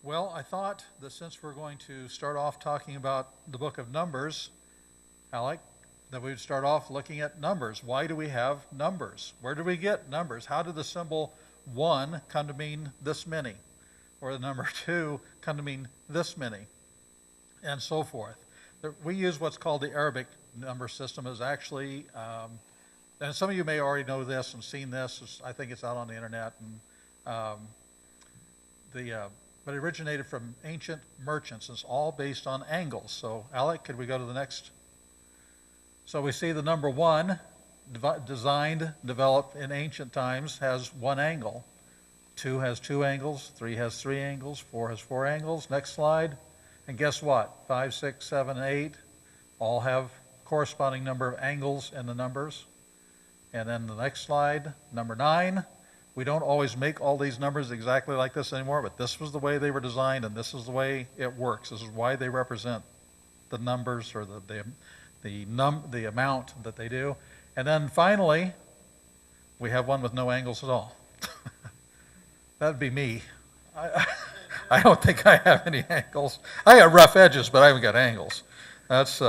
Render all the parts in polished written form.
Well, I thought that since we're going to start off talking about the book of Numbers, Alec, that we would start off looking at numbers. Why do we have numbers? Where do we get numbers? How did the symbol 1 come to mean this many? Or the number 2 come to mean this many? And so forth. We use what's called the Arabic number system. Is actually, and some of you may already know this and seen this. I think it's out on the internet. And but it originated from ancient merchants. It's all based on angles. So, Alec, could we go to the next? So we see the number 1, designed, developed in ancient times, has 1 angle. 2 has 2 angles. 3 has 3 angles. 4 has 4 angles. Next slide. And guess what? 5, 6, 7, 8 all have corresponding number of angles in the numbers. And then the next slide, number 9. We don't always make all these numbers exactly like this anymore, but this was the way they were designed, and this is the way it works. This is why they represent the numbers or the amount that they do. And then finally, we have one with no angles at all. That'd be me. I don't think I have any angles. I got rough edges, but I haven't got angles. That's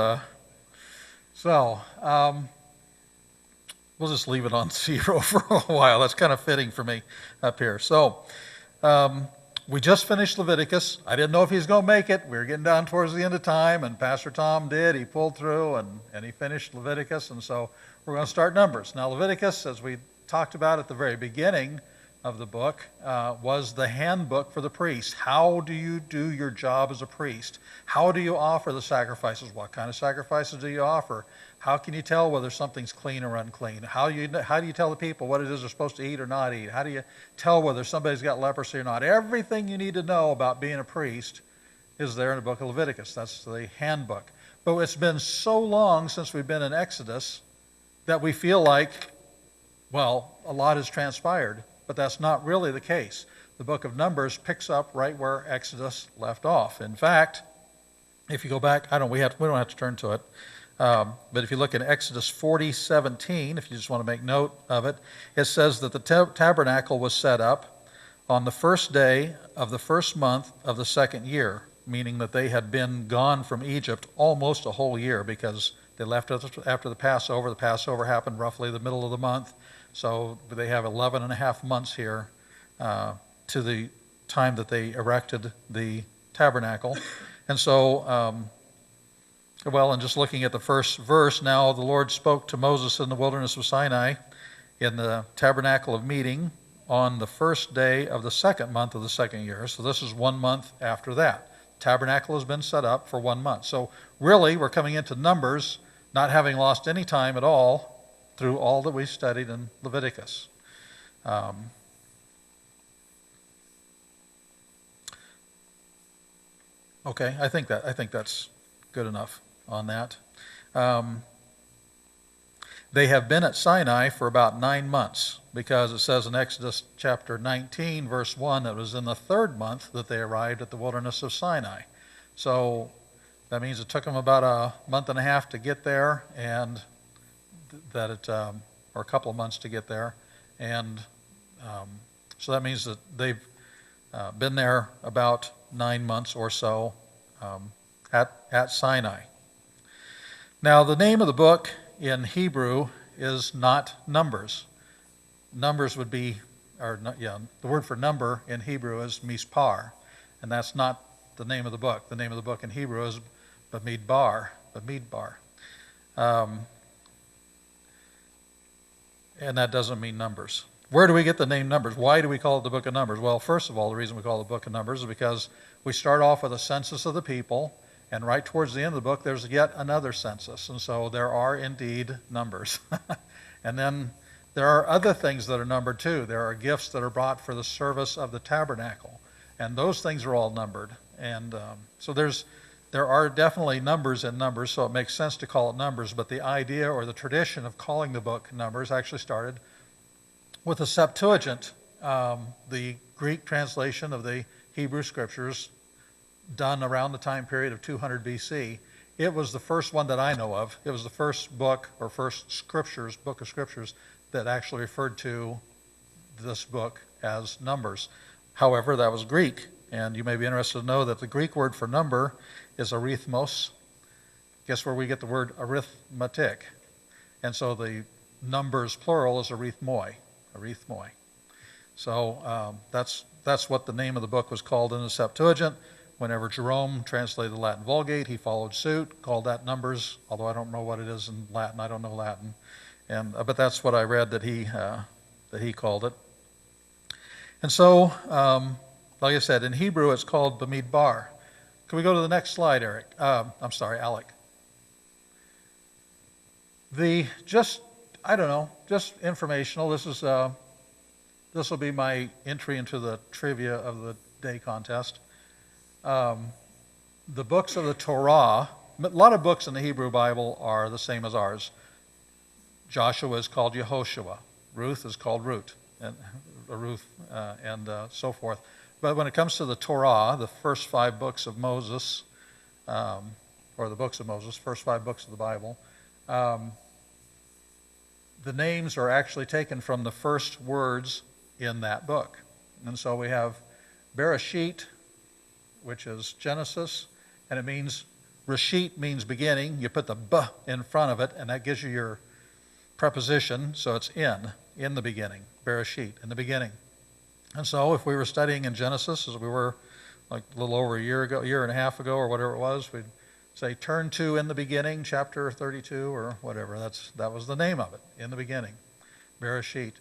we'll just leave it on 0 for a while. That's kind of fitting for me up here. So we just finished Leviticus. I didn't know if he was going to make it. We were getting down towards the end of time, and Pastor Tom did. He pulled through, and he finished Leviticus, and so we're going to start Numbers. Now, Leviticus, as we talked about at the very beginning of the book, was the handbook for the priest. How do you do your job as a priest? How do you offer the sacrifices? What kind of sacrifices do you offer? How can you tell whether something's clean or unclean? How do you tell the people what it is they're supposed to eat or not eat? How do you tell whether somebody's got leprosy or not? Everything you need to know about being a priest is there in the book of Leviticus. That's the handbook. But it's been so long since we've been in Exodus that we feel like, well, a lot has transpired. But that's not really the case. The book of Numbers picks up right where Exodus left off. In fact, if you go back, we don't have to turn to it. But if you look at Exodus 40:17, if you just want to make note of it, it says that the tabernacle was set up on the first day of the first month of the second year, meaning that they had been gone from Egypt almost a whole year because they left after the Passover. The Passover happened roughly the middle of the month. So they have 11 and a half months here to the time that they erected the tabernacle. And so, and just looking at the first verse, now the Lord spoke to Moses in the wilderness of Sinai in the tabernacle of meeting on the first day of the second month of the second year. So this is 1 month after that. Tabernacle has been set up for 1 month. So really, we're coming into Numbers not having lost any time at all through all that we studied in Leviticus. Okay, I think that's good enough on that. They have been at Sinai for about 9 months because it says in Exodus chapter 19, verse 1, that it was in the 3rd month that they arrived at the wilderness of Sinai. So that means it took them about a month and a half to get there, and or a couple of months to get there, and so that means that they've been there about 9 months or so at Sinai. Now, the name of the book in Hebrew is not Numbers. Numbers would be, the word for number in Hebrew is mispar, and that's not the name of the book. The name of the book in Hebrew is Bamidbar. And that doesn't mean numbers. Where do we get the name Numbers? Why do we call it the book of Numbers? Well, first of all, the reason we call it the book of Numbers is because we start off with a census of the people, and right towards the end of the book, there's yet another census. And so there are indeed numbers. And then there are other things that are numbered too. There are gifts that are brought for the service of the tabernacle. And those things are all numbered. And so there are definitely numbers in Numbers, so it makes sense to call it Numbers, but the idea or the tradition of calling the book Numbers actually started with the Septuagint, the Greek translation of the Hebrew Scriptures done around the time period of 200 BC. It was the first one that I know of. It was the first book or first book of Scriptures that actually referred to this book as Numbers. However, that was Greek. And you may be interested to know that the Greek word for number is arithmos. Guess where we get the word arithmetic? And so the numbers plural is arithmoi. Arithmoi. So that's what the name of the book was called in the Septuagint. Whenever Jerome translated the Latin Vulgate, he followed suit, called that Numbers, although I don't know what it is in Latin. I don't know Latin. But that's what I read that he called it. And so, like I said, in Hebrew it's called Bamidbar. Can we go to the next slide, Eric? I'm sorry, Alec. Just informational. This will be my entry into the trivia of the day contest. The books of the Torah, a lot of books in the Hebrew Bible are the same as ours. Joshua is called Yehoshua. Ruth is called Ruth, and so forth. But when it comes to the Torah, the first 5 books of Moses, or the books of Moses, first 5 books of the Bible, the names are actually taken from the first words in that book. And so we have Bereshit, which is Genesis, and it means, Reshit means beginning. You put the B in front of it, and that gives you your preposition, so it's in the beginning, Bereshit, in the beginning. And so if we were studying in Genesis, as we were like a little over a year and a half ago, or whatever it was, we'd say, turn to in the beginning, chapter 32, or whatever. That was the name of it, in the beginning, Bereshit.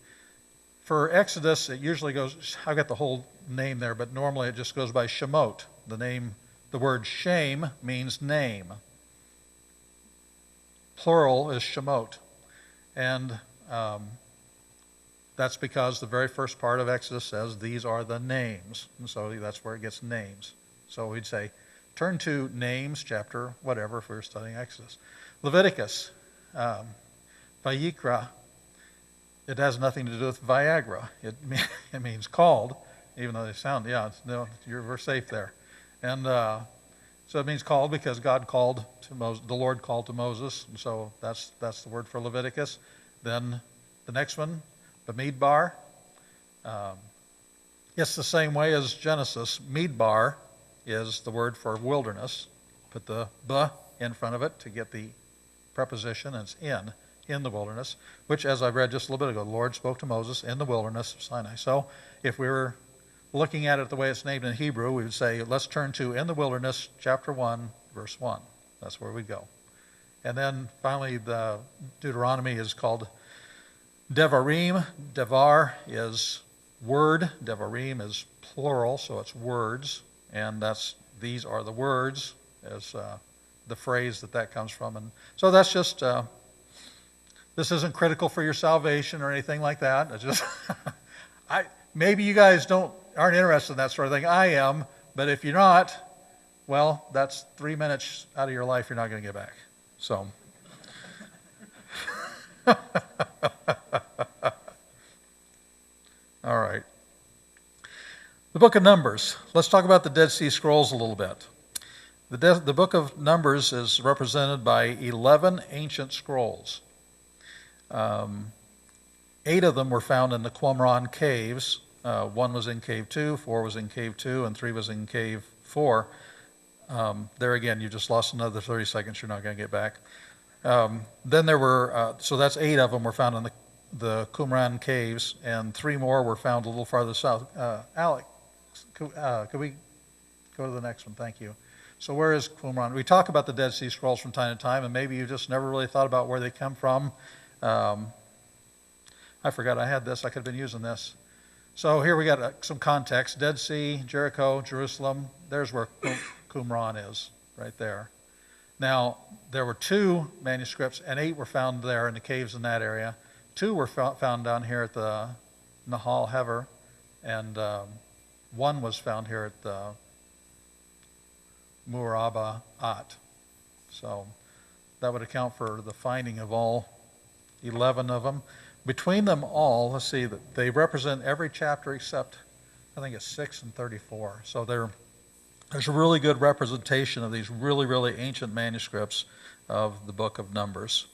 For Exodus, it usually goes, I've got the whole name there, but normally it just goes by Shemot. The word Shem means name. Plural is Shemot. And that's because the very first part of Exodus says these are the names. And so that's where it gets names. So we'd say, turn to names, chapter whatever, if we were studying Exodus. Leviticus, Vayikra, it has nothing to do with Viagra. It means called, even though they sound, we're safe there. And so it means called because God called to Moses, the Lord called to Moses, and so that's the word for Leviticus. Then the next one, Bamidbar. It's the same way as Genesis. Midbar is the word for wilderness. Put the B in front of it to get the preposition, and it's in the wilderness, which, as I read just a little bit ago, the Lord spoke to Moses in the wilderness of Sinai. So if we were looking at it the way it's named in Hebrew, we would say, let's turn to in the wilderness, chapter 1, verse 1. That's where we go. And then finally, the Deuteronomy is called Devarim. Devar is word. Devarim is plural, so it's words. And these are the words, as the phrase that comes from. And so that's just, this isn't critical for your salvation or anything like that. It's just, maybe you guys aren't interested in that sort of thing. I am, but if you're not, well, that's 3 minutes out of your life you're not going to get back. So. All right. The book of Numbers. Let's talk about the Dead Sea Scrolls a little bit. The book of Numbers is represented by 11 ancient scrolls. 8 of them were found in the Qumran caves. 1 was in cave 2, 4 was in cave 2, and 3 was in cave 4. There again, you just lost another 30 seconds you're not going to get back. Then there were, so that's 8 of them were found in the Qumran caves, and 3 more were found a little farther south. Alec, could we go to the next one? Thank you. So where is Qumran? We talk about the Dead Sea Scrolls from time to time, and maybe you just never really thought about where they come from. I forgot I had this. I could have been using this. So here we got some context. Dead Sea, Jericho, Jerusalem. There's where Qumran is, right there. Now, there were 2 manuscripts, and 8 were found there in the caves in that area. 2 were found down here at the Nahal Hever, and 1 was found here at the Murabaat. So that would account for the finding of all 11 of them. Between them all, let's see, that they represent every chapter except, I think it's 6 and 34. So there's a really good representation of these really, really ancient manuscripts of the book of Numbers.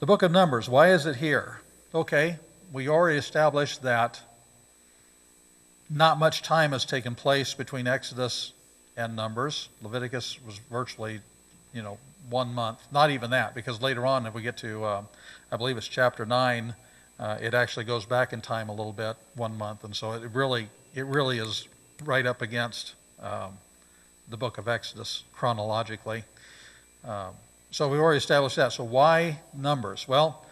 The book of Numbers, why is it here? Okay, we already established that not much time has taken place between Exodus and Numbers. Leviticus was virtually, 1 month. Not even that, because later on, if we get to, I believe it's chapter 9, it actually goes back in time a little bit, 1 month. And so it really is right up against the book of Exodus chronologically. So we've already established that. So why Numbers? Well,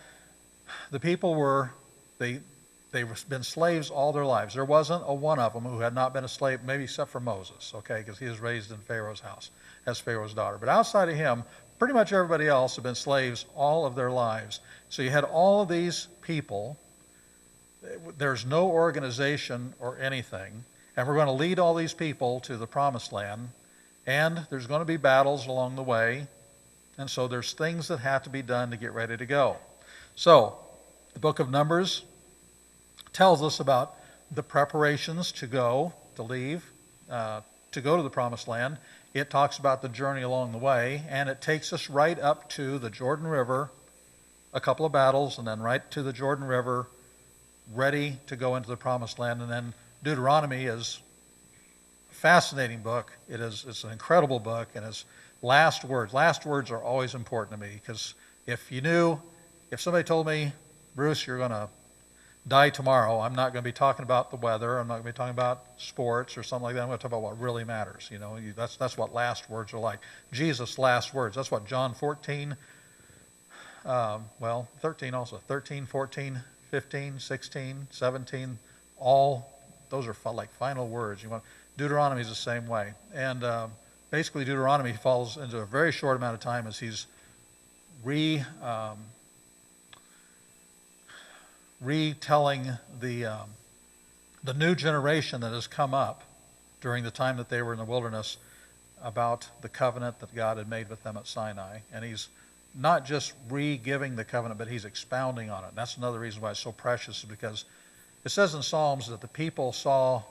the people they've been slaves all their lives. There wasn't a one of them who had not been a slave, maybe except for Moses, okay, because he was raised in Pharaoh's house as Pharaoh's daughter. But outside of him, pretty much everybody else had been slaves all of their lives. So you had all of these people. There's no organization or anything, and we're going to lead all these people to the promised land, and there's going to be battles along the way, and so there's things that have to be done to get ready to go. So the book of Numbers tells us about the preparations to leave, to go to the promised land. It talks about the journey along the way, and it takes us right up to the Jordan River, a couple of battles, and then right to the Jordan River, ready to go into the promised land. And then Deuteronomy is a fascinating book. It's an incredible book, and it's last words. Last words are always important to me, because if somebody told me, Bruce, you're going to die tomorrow, I'm not going to be talking about the weather, I'm not going to be talking about sports or something like that. I'm going to talk about what really matters. That's what last words are like. Jesus' last words. That's what John 14, 13 also. 13, 14, 15, 16, 17, all those are like final words. Deuteronomy is the same way. And basically Deuteronomy falls into a very short amount of time as he's retelling the new generation that has come up during the time that they were in the wilderness about the covenant that God had made with them at Sinai. And he's not just re-giving the covenant, but he's expounding on it. And that's another reason why it's so precious, is because it says in Psalms that the people saw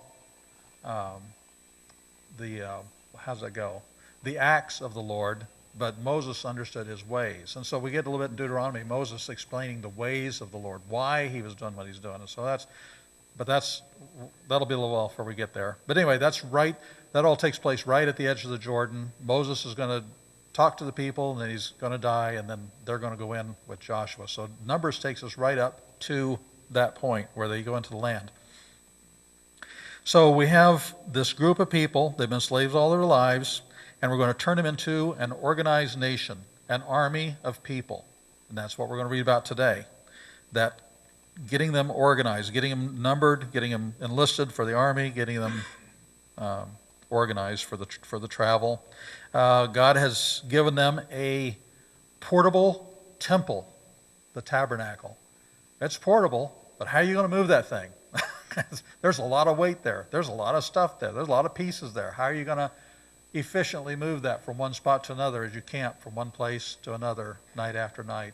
how's that go? The acts of the Lord, but Moses understood his ways. And so we get a little bit in Deuteronomy, Moses explaining the ways of the Lord, why he was doing what he's doing. And so that'll be a little while before we get there. But anyway, that all takes place right at the edge of the Jordan. Moses is going to talk to the people, and then he's going to die, and then they're going to go in with Joshua. So Numbers takes us right up to that point where they go into the land. So we have this group of people. They've been slaves all their lives, and we're going to turn them into an organized nation, an army of people. And that's what we're going to read about today. That getting them organized, getting them numbered, getting them enlisted for the army, getting them organized for the travel. God has given them a portable temple, the tabernacle. It's portable, but how are you going to move that thing? There's a lot of weight there. There's a lot of stuff there. There's a lot of pieces there. How are you going to efficiently move that from one spot to another as you camp from one place to another night after night?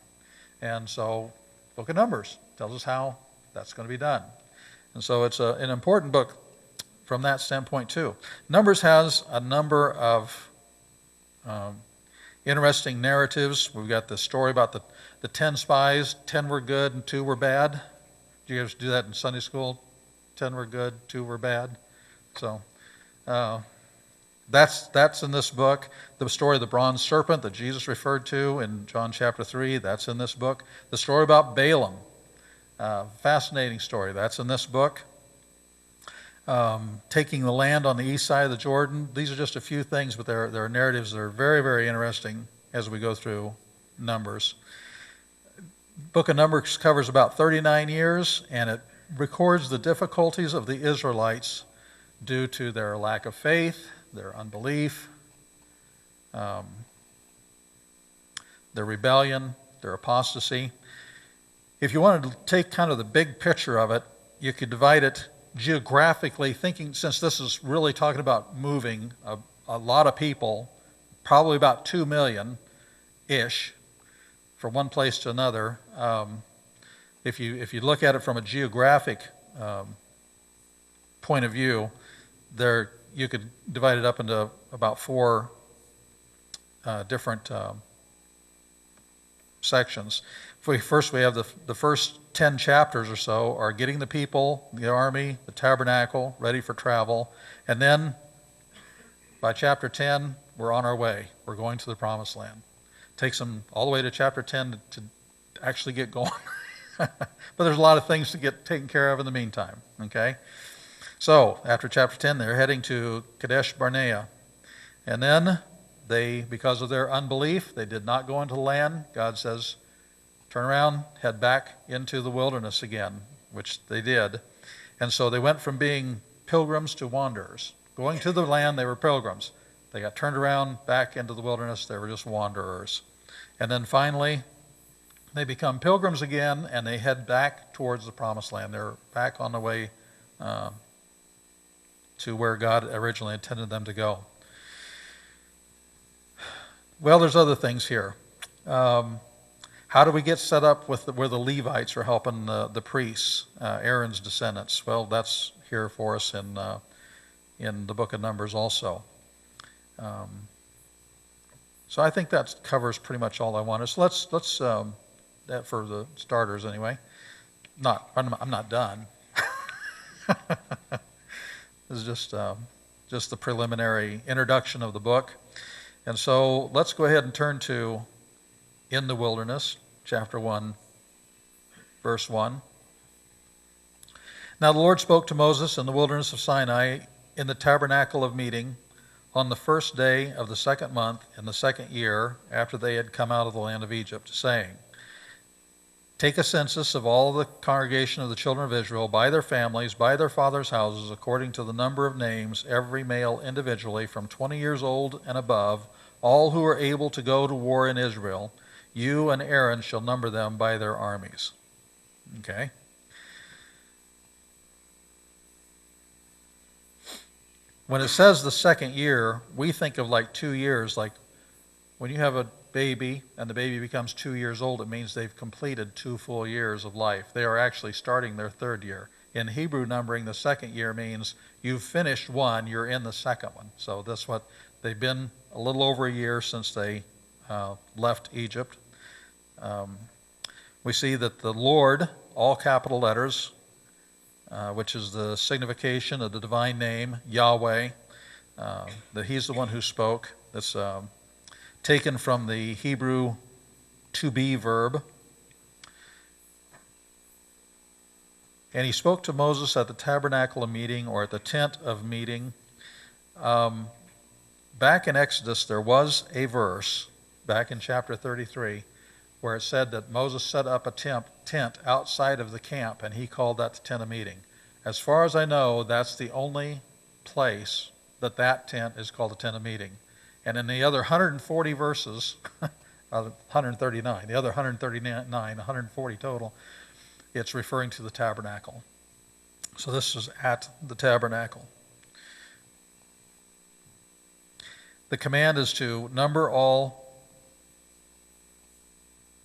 And so Book of Numbers tells us how that's going to be done. And so it's an important book from that standpoint too. Numbers has a number of interesting narratives. We've got the story about the 10 spies. 10 were good and 2 were bad. Did you guys do that in Sunday school? 10 were good, 2 were bad. So that's in this book. The story of the bronze serpent that Jesus referred to in John chapter 3, that's in this book. The story about Balaam, fascinating story, that's in this book. Taking the land on the east side of the Jordan. These are just a few things, but there are narratives that are very, very interesting as we go through Numbers. Book of Numbers covers about 39 years, and it records the difficulties of the Israelites due to their lack of faith, their unbelief, their rebellion, their apostasy. If you wanted to take kind of the big picture of it, you could divide it geographically, thinking, since this is really talking about moving a lot of people, probably about 2 million-ish, from one place to another. If you look at it from a geographic point of view, you could divide it up into about 4 different sections. First, we have the first 10 chapters or so are getting the people, the army, the tabernacle, ready for travel. And then by chapter 10, we're on our way. We're going to the promised land. Takes them all the way to chapter 10 to actually get going. But there's a lot of things to get taken care of in the meantime, okay? So after chapter 10, they're heading to Kadesh Barnea. And then they, because of their unbelief, they did not go into the land. God says, turn around, head back into the wilderness again, which they did. And so they went from being pilgrims to wanderers. Going to the land, they were pilgrims. They got turned around back into the wilderness, they were just wanderers. And then finally, they become pilgrims again, and they head back towards the promised land. They're back on the way to where God originally intended them to go. Well, there's other things here. How do we get set up with where the Levites are helping the priests, Aaron's descendants? Well, that's here for us in the book of Numbers also. So I think that covers pretty much all I wanted. So let's that for the starters anyway. I'm not done. This is just the preliminary introduction of the book. And so let's go ahead and turn to In the Wilderness, chapter 1, verse 1. Now the Lord spoke to Moses in the wilderness of Sinai in the tabernacle of meeting on the first day of the second month in the second year after they had come out of the land of Egypt, saying, take a census of all the congregation of the children of Israel by their families, by their fathers' houses, according to the number of names, every male individually from 20 years old and above, all who are able to go to war in Israel. You and Aaron shall number them by their armies. Okay? When it says the second year, we think of like 2 years. Like when you have a baby and the baby becomes 2 years old, it means they've completed 2 full years of life. They are actually starting their third year. In Hebrew numbering, the second year means you've finished one, you're in the second one. So that's what they've been a little over a year since they left Egypt. We see that the Lord, all capital letters, which is the signification of the divine name, Yahweh, that he's the one who spoke. That's taken from the Hebrew to be verb. And he spoke to Moses at the tabernacle of meeting, or at the tent of meeting. Back in Exodus, there was a verse, back in chapter 33, where it said that Moses set up a tent outside of the camp, and he called that the tent of meeting. As far as I know, that's the only place that tent is called the tent of meeting. And in the other 140 verses, 139, the other 139, 140 total, it's referring to the tabernacle. So this is at the tabernacle. The command is to number all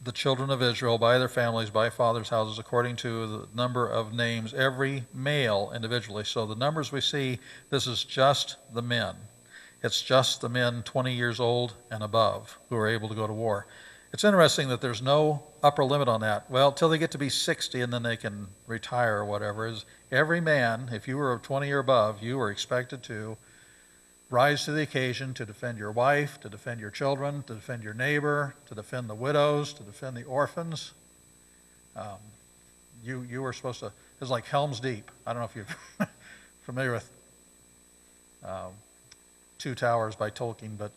the children of Israel by their families, by fathers' houses, according to the number of names, every male individually. So the numbers we see, this is just the men. It's just the men 20 years old and above who are able to go to war. It's interesting that there's no upper limit on that. Well, till they get to be 60 and then they can retire or whatever. Is every man, if you were 20 or above, you were expected to rise to the occasion to defend your wife, to defend your children, to defend your neighbor, to defend the widows, to defend the orphans. You were supposed to, it's like Helm's Deep. I don't know if you're familiar with Two Towers by Tolkien, but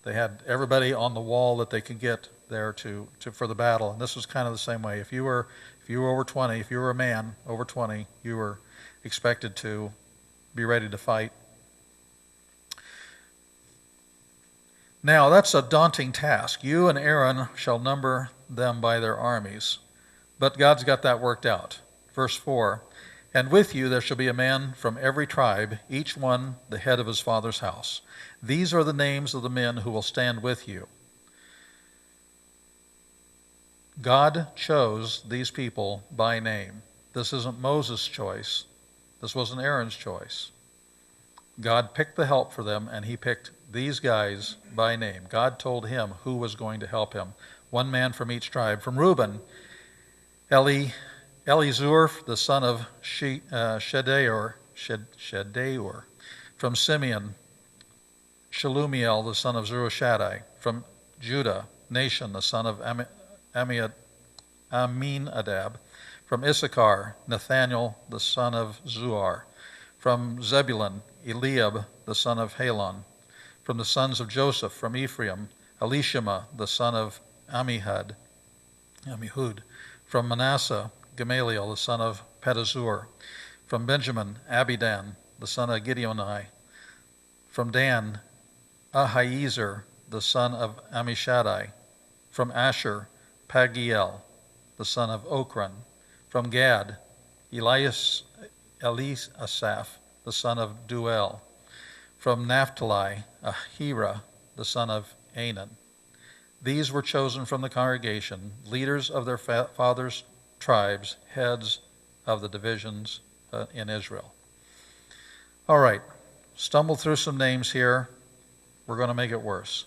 they had everybody on the wall that they could get there to for the battle. And this was kind of the same way. If you were over 20, if you were a man over 20, you were expected to be ready to fight. Now, that's a daunting task. You and Aaron shall number them by their armies. But God's got that worked out. Verse 4, and with you there shall be a man from every tribe, each one the head of his father's house. These are the names of the men who will stand with you. God chose these people by name. This isn't Moses' choice. This wasn't Aaron's choice. God picked the help for them, and he picked these guys by name. God told him who was going to help him. one man from each tribe. From Reuben, Elizur, the son of Shedeur. From Simeon, Shelumiel, the son of Zurishaddai. From Judah, Nation, the son of Aminadab. From Issachar, Nathaniel, the son of Zuar. From Zebulun, Eliab, the son of Helon. From the sons of Joseph, from Ephraim, Elishama, the son of Amihud. From Manasseh, Gamaliel, the son of Pedazur. From Benjamin, Abidan, the son of Gideoni. From Dan, Ahiezer, the son of Ammishaddai. From Asher, Pagiel, the son of Okran. From Gad, Eliasaph, the son of Duel. From Naphtali, Ahira, the son of Anan. These were chosen from the congregation, leaders of their fathers' tribes, heads of the divisions in Israel. All right, stumbled through some names here. We're going to make it worse.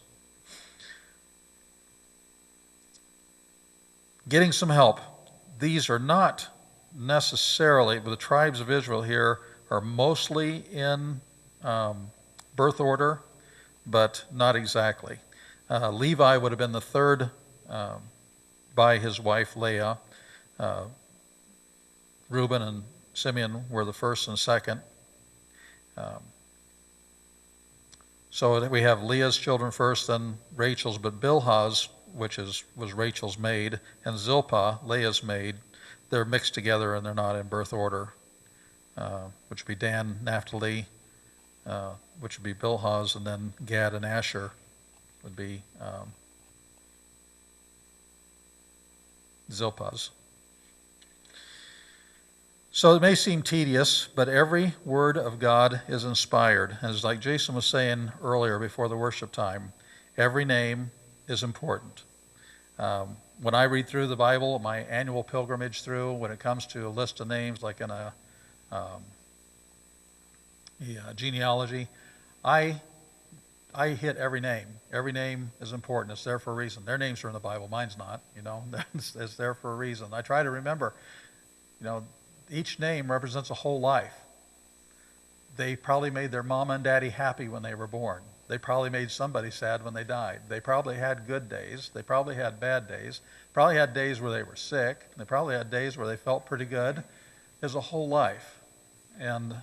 Getting some help. These are not necessarily, the tribes of Israel here are mostly in birth order, but not exactly. Levi would have been the third by his wife Leah. Reuben and Simeon were the first and second. So we have Leah's children first, then Rachel's, but Bilhah's, which was Rachel's maid, and Zilpah, Leah's maid, they're mixed together and they're not in birth order, which would be Dan, Naphtali, which would be Bilhah's, and then Gad and Asher would be Zilpah's. So it may seem tedious, but every word of God is inspired. And it's like Jason was saying earlier before the worship time, every name is important. When I read through the Bible, my annual pilgrimage through, when it comes to a list of names, like in a genealogy, I hit every name. Every name is important. It's there for a reason. Their names are in the Bible. Mine's not. It's there for a reason. I try to remember, each name represents a whole life. They probably made their mama and daddy happy when they were born. They probably made somebody sad when they died. They probably had good days. They probably had bad days. Probably had days where they were sick. They probably had days where they felt pretty good. There's a whole life. And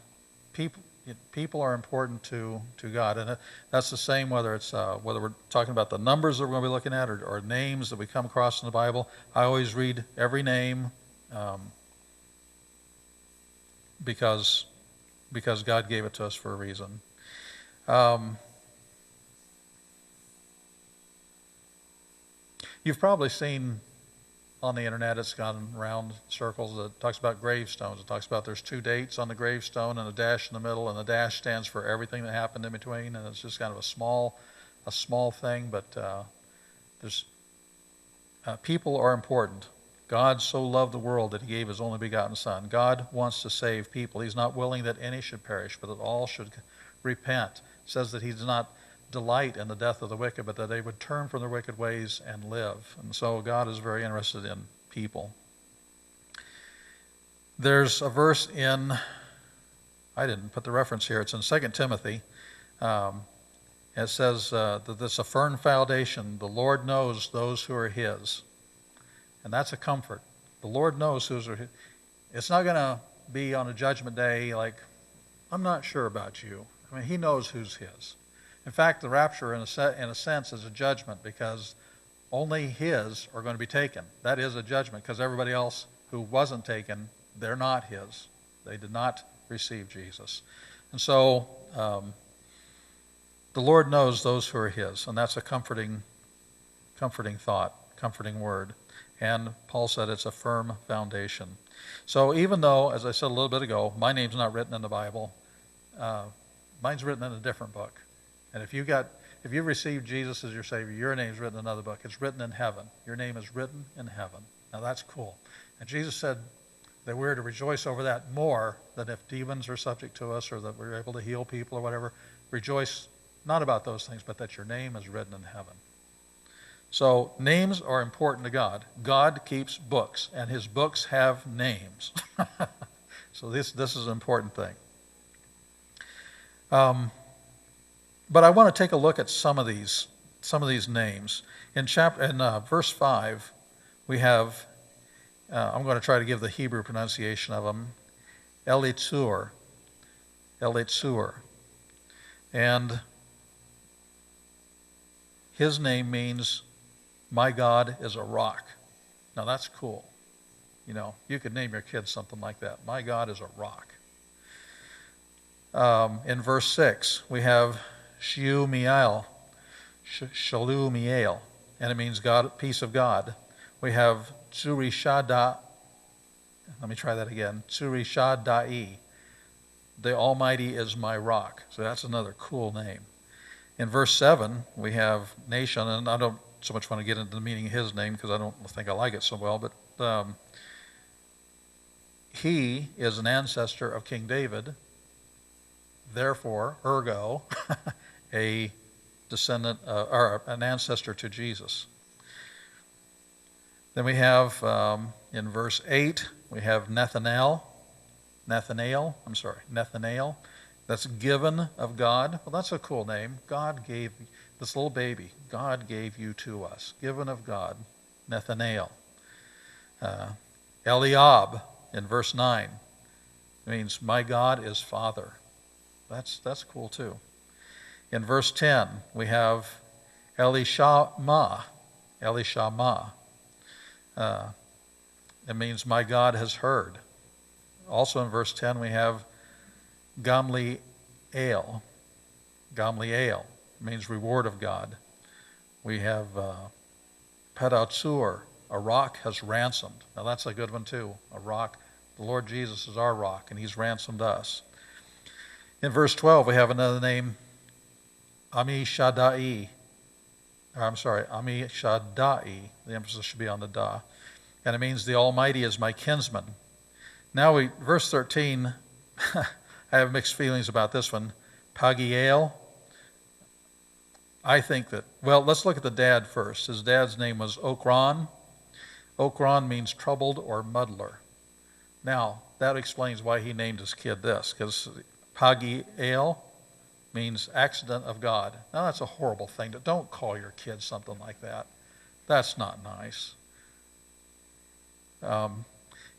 people are important to God. And that's the same whether it's whether we're talking about the numbers that we're going to be looking at or names that we come across in the Bible. I always read every name because God gave it to us for a reason. You've probably seen on the internet, it's gone around circles, that talks about gravestones. It talks about there's 2 dates on the gravestone and a dash in the middle, and the dash stands for everything that happened in between, and it's just kind of a small thing, but there's people are important. God so loved the world that he gave his only begotten Son. God wants to save people. He's not willing that any should perish, but that all should repent. It says that he does not delight in the death of the wicked, but that they would turn from their wicked ways and live. And so God is very interested in people. There's a verse in, I didn't put the reference here, it's in 2 Timothy. It says that this is a firm foundation. The Lord knows those who are his. And that's a comfort. The Lord knows who's his. It's not going to be on a judgment day like, I'm not sure about you. I mean, he knows who's his. In fact, the rapture, in a sense, is a judgment because only his are going to be taken. That is a judgment because everybody else who wasn't taken, they're not his. They did not receive Jesus. And so the Lord knows those who are his, and that's a comforting thought, comforting word. And Paul said it's a firm foundation. So even though, as I said a little bit ago, my name's not written in the Bible, mine's written in a different book. And if you received Jesus as your Savior, your name's written in another book. It's written in heaven. Your name is written in heaven. Now that's cool. And Jesus said that we're to rejoice over that more than if demons are subject to us or that we're able to heal people or whatever. Rejoice not about those things, but that your name is written in heaven. So names are important to God. God keeps books, and his books have names. So this is an important thing. But I want to take a look at some of these names. In verse 5, we have, I'm going to try to give the Hebrew pronunciation of them, Elitzur. And his name means, my God is a rock. Now that's cool. You know, you could name your kid something like that. My God is a rock. In verse 6, we have Shalumiel, and it means God, peace of God. We have Tsurishada, let me try that again, Tsurishadai, the Almighty is my rock. So that's another cool name. In verse 7, we have Nation, and I don't so much want to get into the meaning of his name because I don't think I like it so well, but he is an ancestor of King David, therefore, ergo, a descendant or an ancestor to Jesus. Then we have in verse 8, we have Nathanael. That's given of God. Well, that's a cool name. God gave this little baby. God gave you to us. Given of God. Nathanael. Eliab in verse 9. It means my God is Father. That's cool too. In verse 10, we have Elishama. It means my God has heard. Also in verse 10, we have Gamliel. Gamliel means reward of God. We have Pedatsur, a rock has ransomed. Now that's a good one too. A rock. The Lord Jesus is our rock, and he's ransomed us. In verse 12, we have another name, Amishadai. The emphasis should be on the da. And it means the Almighty is my kinsman. Now verse 13, I have mixed feelings about this one. Pagiel. I think that, well, let's look at the dad first. His dad's name was Okron. Okron means troubled or muddler. Now, that explains why he named his kid this, because Pagiel means accident of God. Now, that's a horrible thing. Don't call your kid something like that. That's not nice.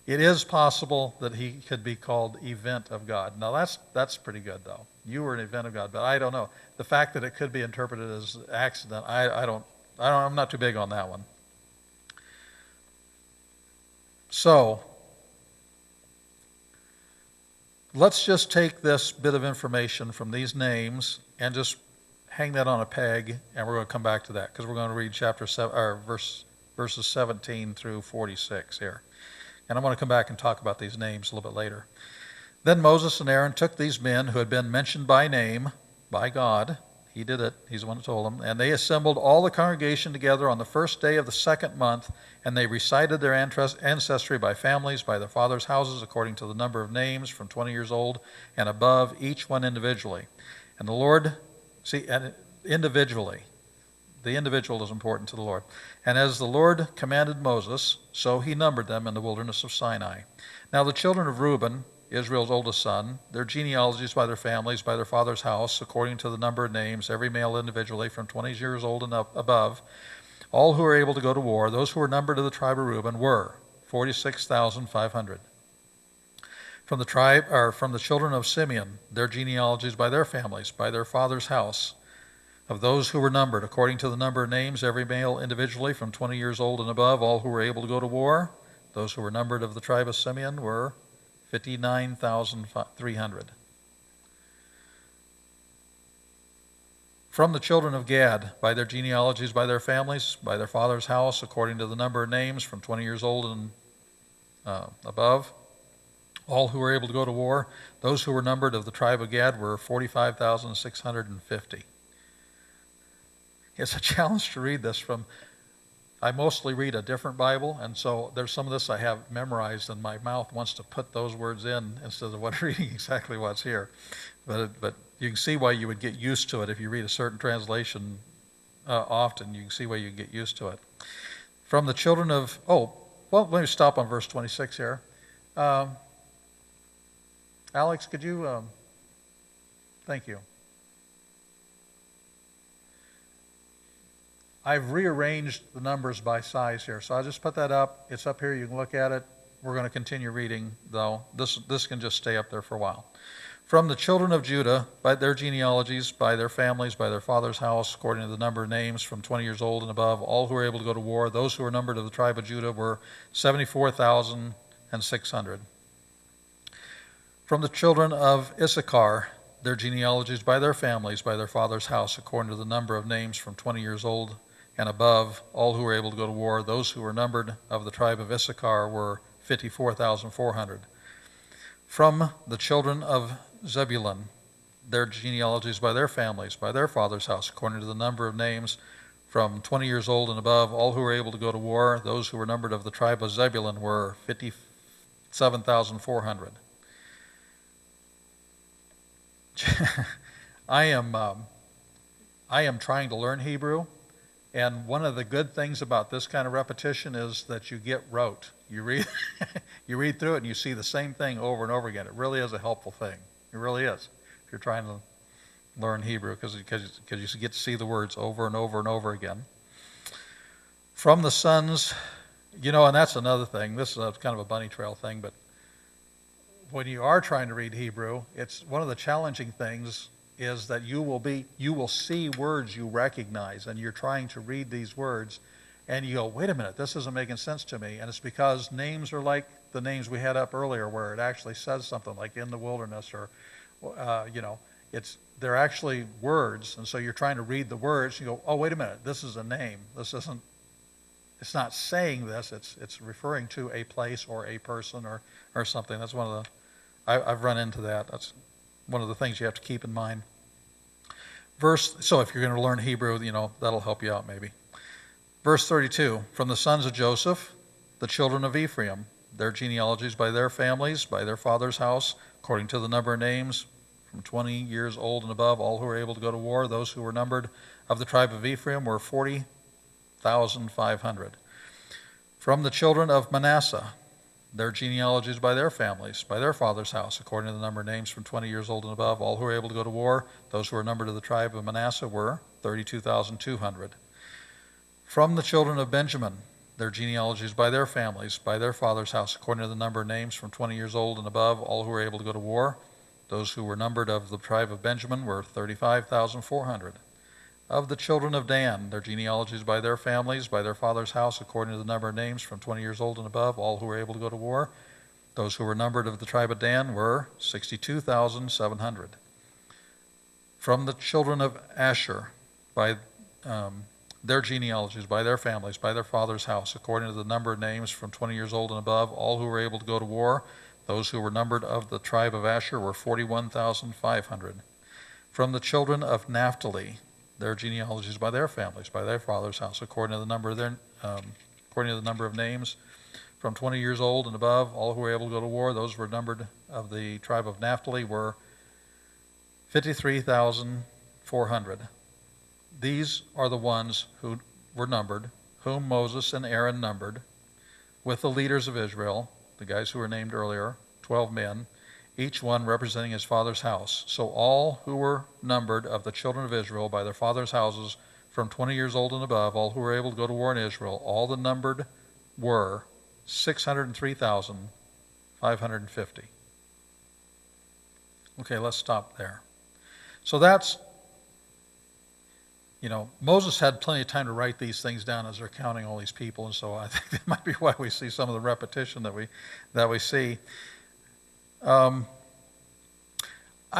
It is possible that he could be called event of God. Now, that's pretty good, though. You were an event of God, but I don't know. The fact that it could be interpreted as accident, I'm not too big on that one. So, let's just take this bit of information from these names and just hang that on a peg, and we're going to come back to that because we're going to read chapter 7, or verses 17 through 46 here. And I'm going to come back and talk about these names a little bit later. Then Moses and Aaron took these men who had been mentioned by name by God. He did it. He's the one who told them. And they assembled all the congregation together on the first day of the second month, and they recited their ancestry by families, by their fathers' houses, according to the number of names from 20 years old and above, each one individually. And the Lord, and individually, the individual is important to the Lord. And as the Lord commanded Moses, so he numbered them in the wilderness of Sinai. Now the children of Reuben, Israel's oldest son, their genealogies by their families, by their father's house, according to the number of names, every male individually from 20 years old and above, all who were able to go to war, those who were numbered of the tribe of Reuben were 46,500. From the children of Simeon, their genealogies by their families, by their father's house, of those who were numbered, according to the number of names, every male individually from 20 years old and above, all who were able to go to war, those who were numbered of the tribe of Simeon were 59,300. From the children of Gad, by their genealogies, by their families, by their father's house, according to the number of names, from 20 years old and above, all who were able to go to war, those who were numbered of the tribe of Gad were 45,650. It's a challenge to read this from. I mostly read a different Bible, and so there's some of this I have memorized, and my mouth wants to put those words in instead of reading exactly what's here. But you can see why you would get used to it if you read a certain translation often. You can see where you get used to it. From the children of, let me stop on verse 26 here. Alex, could you, thank you. I've rearranged the numbers by size here, so I'll just put that up. It's up here, you can look at it. We're going to continue reading, though. This can just stay up there for a while. From the children of Judah, by their genealogies, by their families, by their father's house, according to the number of names from 20 years old and above, all who were able to go to war, those who were numbered of the tribe of Judah were 74,600. From the children of Issachar, their genealogies, by their families, by their father's house, according to the number of names from 20 years old and above, all who were able to go to war, those who were numbered of the tribe of Issachar were 54,400. From the children of Zebulun, their genealogies, by their families, by their father's house, according to the number of names from 20 years old and above, all who were able to go to war, those who were numbered of the tribe of Zebulun were 57,400. I am trying to learn Hebrew, and one of the good things about this kind of repetition is that you get rote. You read through it and you see the same thing over and over again. It really is a helpful thing. It really is. If you're trying to learn Hebrew, because you get to see the words over and over and over again. From the sons, and that's another thing. This is kind of a bunny trail thing, but when you are trying to read Hebrew, it's one of the challenging things is that you will see words you recognize, and you're trying to read these words, and you go, wait a minute, this isn't making sense to me. And it's because names are like the names we had up earlier, where it actually says something like in the wilderness, or they're actually words, and so you're trying to read the words. You go, oh, wait a minute, this is a name. It's not saying this. It's referring to a place or a person or something. That's one of the I've run into that. That's one of the things you have to keep in mind. So if you're going to learn Hebrew, that'll help you out maybe. Verse 32, from the sons of Joseph, the children of Ephraim, their genealogies, by their families, by their father's house, according to the number of names, from 20 years old and above, all who were able to go to war, those who were numbered of the tribe of Ephraim were 40,500. From the children of Manasseh, their genealogies, by their families, by their father's house, according to the number of names from 20 years old and above, all who were able to go to war, those who were numbered of the tribe of Manasseh were 32,200. From the children of Benjamin, their genealogies, by their families, by their father's house, according to the number of names from 20 years old and above, all who were able to go to war, those who were numbered of the tribe of Benjamin were 35,400. Of the children of Dan, their genealogies, by their families, by their father's house, according to the number of names from 20 years old and above, all who were able to go to war, those who were numbered of the tribe of Dan were 62,700. From the children of Asher, by their genealogies, by their families, by their father's house, according to the number of names from 20 years old and above, all who were able to go to war, those who were numbered of the tribe of Asher were 41,500. From the children of Naphtali, their genealogies, by their families, by their father's house, according to the number of names from 20 years old and above, all who were able to go to war, those who were numbered of the tribe of Naphtali were 53,400. These are the ones who were numbered, whom Moses and Aaron numbered, with the leaders of Israel, the guys who were named earlier, 12 men, each one representing his father's house. So all who were numbered of the children of Israel by their father's houses from 20 years old and above, all who were able to go to war in Israel, all the numbered were 603,550. Okay, let's stop there. So that's, Moses had plenty of time to write these things down as they're counting all these people, and so I think that might be why we see some of the repetition that we see. I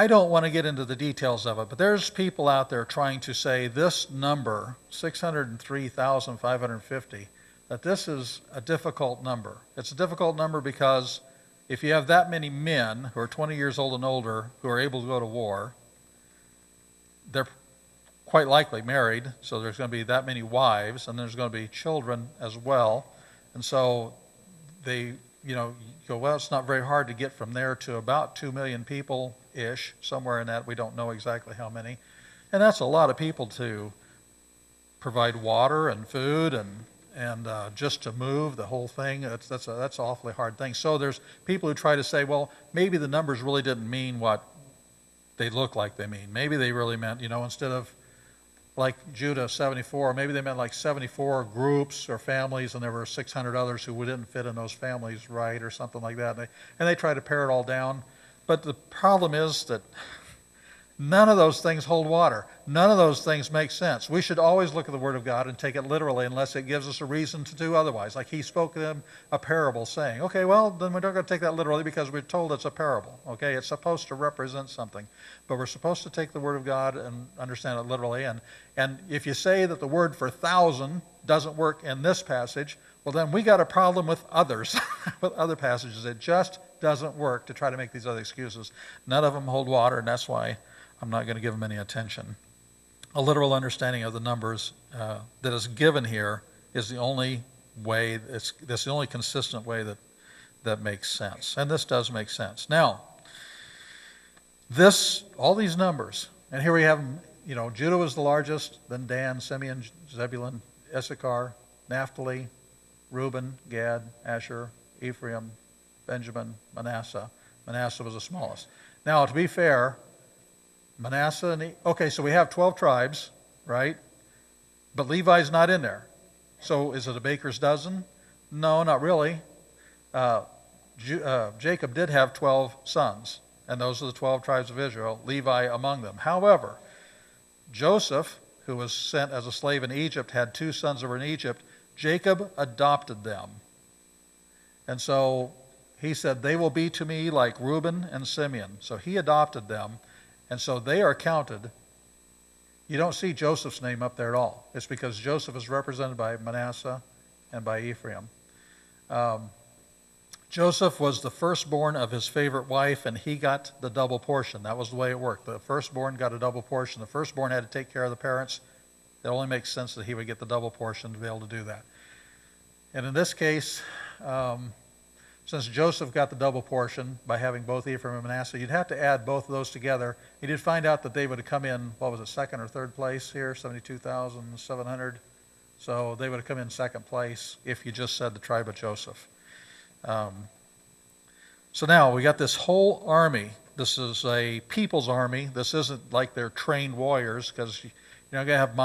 don't want to get into the details of it, but there's people out there trying to say this number, 603,550, that this is a difficult number. It's a difficult number because if you have that many men who are 20 years old and older who are able to go to war, they're quite likely married, so there's going to be that many wives, and there's going to be children as well. And so they, you go, well, it's not very hard to get from there to about 2 million people-ish, somewhere in that. We don't know exactly how many. And that's a lot of people to provide water and food and just to move the whole thing. That's an awfully hard thing. So there's people who try to say, well, maybe the numbers really didn't mean what they look like they mean. Maybe they really meant, instead of like Judah 74, maybe they meant like 74 groups or families, and there were 600 others who didn't fit in those families right, or something like that. And they try to pare it all down. But the problem is that none of those things hold water. None of those things make sense. We should always look at the Word of God and take it literally unless it gives us a reason to do otherwise. Like he spoke to them a parable saying, okay, well, then we're not going to take that literally because we're told it's a parable. Okay, it's supposed to represent something. But we're supposed to take the Word of God and understand it literally. And if you say that the word for 1,000 doesn't work in this passage, well, then we got a problem with others, with other passages. It just doesn't work to try to make these other excuses. None of them hold water, and that's why I'm not going to give them any attention. A literal understanding of the numbers that is given here is the only way, that's the only consistent way that makes sense. And this does make sense. Now, all these numbers, and here we have them, Judah was the largest, then Dan, Simeon, Zebulun, Issachar, Naphtali, Reuben, Gad, Asher, Ephraim, Benjamin, Manasseh. Manasseh was the smallest. Now, to be fair, Manasseh, okay, so we have 12 tribes, right? But Levi's not in there. So is it a baker's dozen? No, not really. Jacob did have 12 sons, and those are the 12 tribes of Israel, Levi among them. However, Joseph, who was sent as a slave in Egypt, had 2 sons that were in Egypt. Jacob adopted them. And so he said, they will be to me like Reuben and Simeon. So he adopted them. And so they are counted. You don't see Joseph's name up there at all. It's because Joseph is represented by Manasseh and by Ephraim. Joseph was the firstborn of his favorite wife, and he got the double portion. That was the way it worked. The firstborn got a double portion. The firstborn had to take care of the parents. It only makes sense that he would get the double portion to be able to do that. And in this case, since Joseph got the double portion by having both Ephraim and Manasseh, you'd have to add both of those together. You did find out that they would have come in, second or third place here, 72,700. So they would have come in second place if you just said the tribe of Joseph. So now we got this whole army. This is a people's army. This isn't like they're trained warriors, because you're not going to have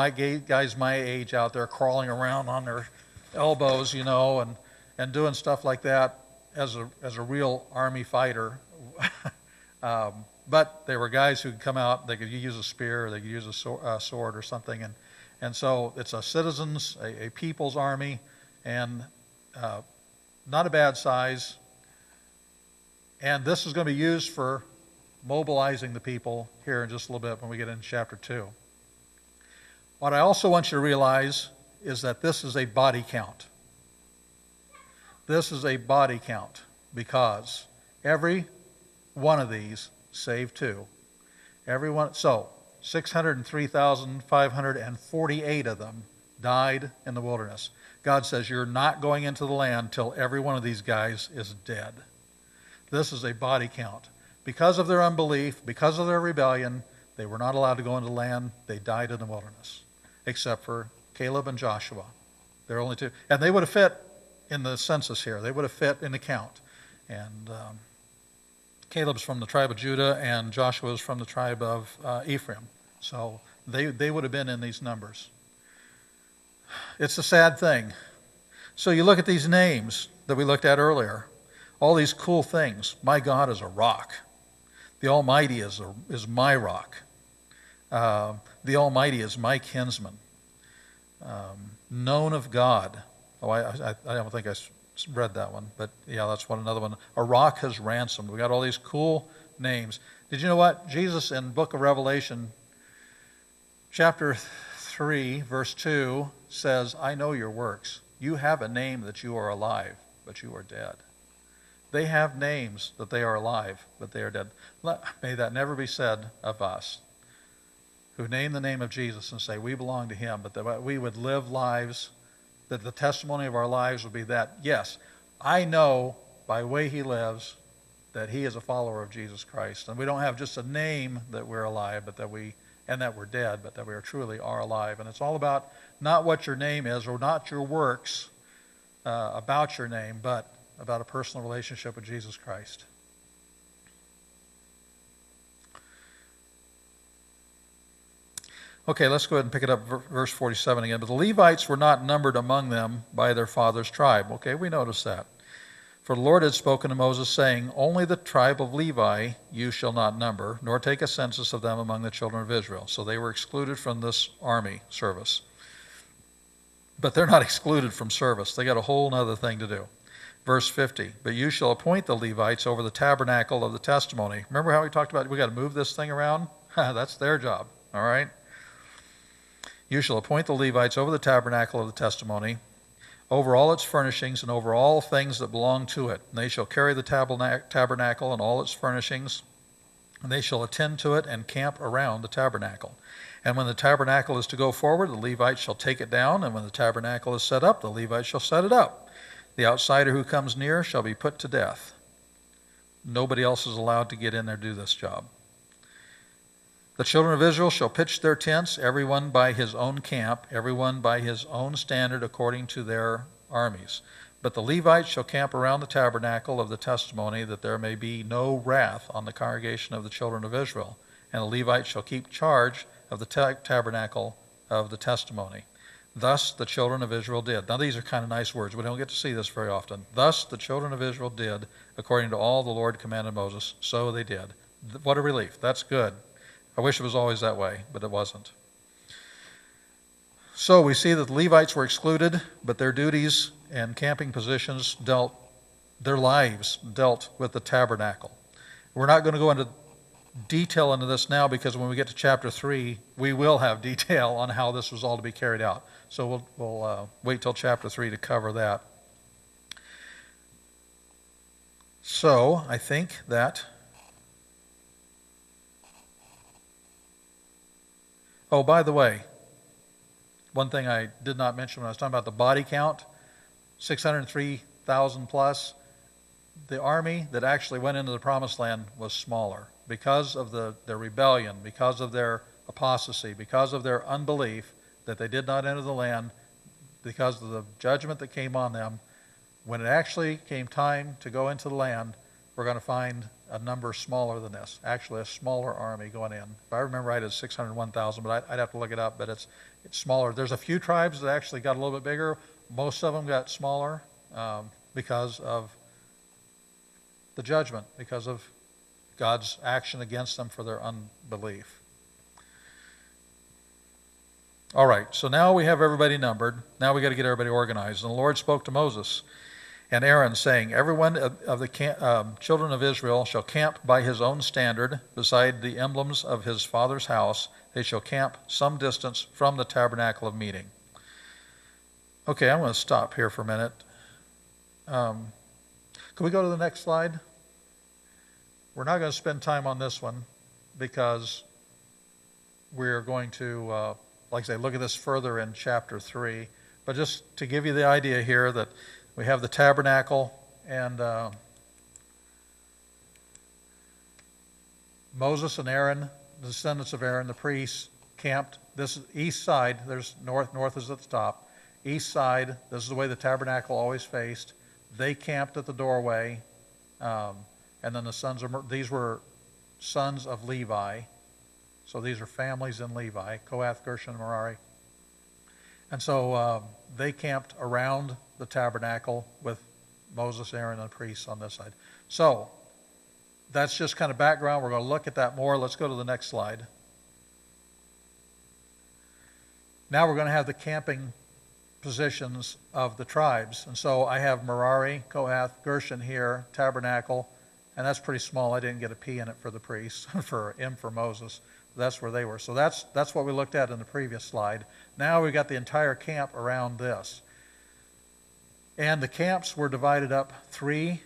guys my age out there crawling around on their elbows, and doing stuff like that as a real army fighter. But they were guys who could come out. They could use a spear, or they could use a sword or something. And so it's a citizens, a people's army, and not a bad size. And this is going to be used for mobilizing the people here in just a little bit when we get into chapter 2. What I also want you to realize is that this is a body count. This is a body count because every one of these saved 2. So 603,548 of them died in the wilderness. God says you're not going into the land till every one of these guys is dead. This is a body count. Because of their unbelief, because of their rebellion, they were not allowed to go into the land. They died in the wilderness, except for Caleb and Joshua. They're only 2. And they would have fit in the census here. They would have fit in the count. And Caleb's from the tribe of Judah, and Joshua's from the tribe of Ephraim. So they would have been in these numbers. It's a sad thing. So you look at these names that we looked at earlier. All these cool things. My God is a rock. The Almighty is my rock. The Almighty is my kinsman. Known of God. Oh, I don't think I read that one, but yeah, that's another one. A rock has ransomed. We got all these cool names. Did you know what? Jesus in the book of Revelation, chapter 3, verse 2, says, I know your works. You have a name that you are alive, but you are dead. They have names that they are alive, but they are dead. May that never be said of us, who name the name of Jesus and say we belong to him, but that we would live lives, that the testimony of our lives would be that, yes, I know by the way he lives that he is a follower of Jesus Christ. And we don't have just a name that we're alive, but that we and that we're dead, but that we truly are alive. And it's all about not what your name is or not your works about your name, but about a personal relationship with Jesus Christ. Okay, let's go ahead and pick it up, verse 47 again. But the Levites were not numbered among them by their father's tribe. Okay, we notice that. For the Lord had spoken to Moses, saying, only the tribe of Levi you shall not number, nor take a census of them among the children of Israel. So they were excluded from this army service. But they're not excluded from service. They got a whole other thing to do. Verse 50, but you shall appoint the Levites over the tabernacle of the testimony. Remember how we talked about we got to move this thing around? That's their job, all right? You shall appoint the Levites over the tabernacle of the testimony, over all its furnishings, and over all things that belong to it. And they shall carry the tabernacle and all its furnishings, and they shall attend to it and camp around the tabernacle. And when the tabernacle is to go forward, the Levites shall take it down, and when the tabernacle is set up, the Levites shall set it up. The outsider who comes near shall be put to death. Nobody else is allowed to get in there to do this job. The children of Israel shall pitch their tents, everyone by his own camp, everyone by his own standard according to their armies. But the Levites shall camp around the tabernacle of the testimony, that there may be no wrath on the congregation of the children of Israel. And the Levites shall keep charge of the tabernacle of the testimony. Thus the children of Israel did. Now these are kind of nice words. We don't get to see this very often. Thus the children of Israel did, according to all the Lord commanded Moses, so they did. What a relief. That's good. I wish it was always that way, but it wasn't. So we see that the Levites were excluded, but their duties and camping positions their lives dealt with the tabernacle. We're not going to go into detail into this now, because when we get to chapter 3, we will have detail on how this was all to be carried out. So we'll wait till chapter 3 to cover that. So I think that... Oh, by the way, one thing I did not mention when I was talking about the body count, 603,000 plus. The army that actually went into the promised land was smaller because of their rebellion, because of their apostasy, because of their unbelief that they did not enter the land, because of the judgment that came on them. When it actually came time to go into the land, we're going to find a number smaller than this, actually a smaller army going in. If I remember right, it's 601,000, but I'd have to look it up, but it's smaller. There's a few tribes that actually got a little bit bigger. Most of them got smaller because of the judgment, because of God's action against them for their unbelief. All right, so now we have everybody numbered. Now we got to get everybody organized. And the Lord spoke to Moses and Aaron, saying, everyone of the children of Israel shall camp by his own standard beside the emblems of his father's house. They shall camp some distance from the tabernacle of meeting. Okay, I'm going to stop here for a minute. Can we go to the next slide? We're not going to spend time on this one because we're going to, like I say, look at this further in chapter 3. But just to give you the idea here that we have the tabernacle, and Moses and Aaron, the descendants of Aaron, the priests, camped. This is east side. There's north is at the top. East side, this is the way the tabernacle always faced. They camped at the doorway, and then these were sons of Levi. So these are families in Levi, Kohath, Gershon, and Merari. And so they camped around the tabernacle with Moses, Aaron, and the priests on this side. So that's just kind of background. We're going to look at that more. Let's go to the next slide. Now we're going to have the camping positions of the tribes. And so I have Merari, Kohath, Gershon here, tabernacle, and that's pretty small. I didn't get a P in it for the priests, for Moses. That's where they were. So that's what we looked at in the previous slide. Now we've got the entire camp around this. And the camps were divided up 3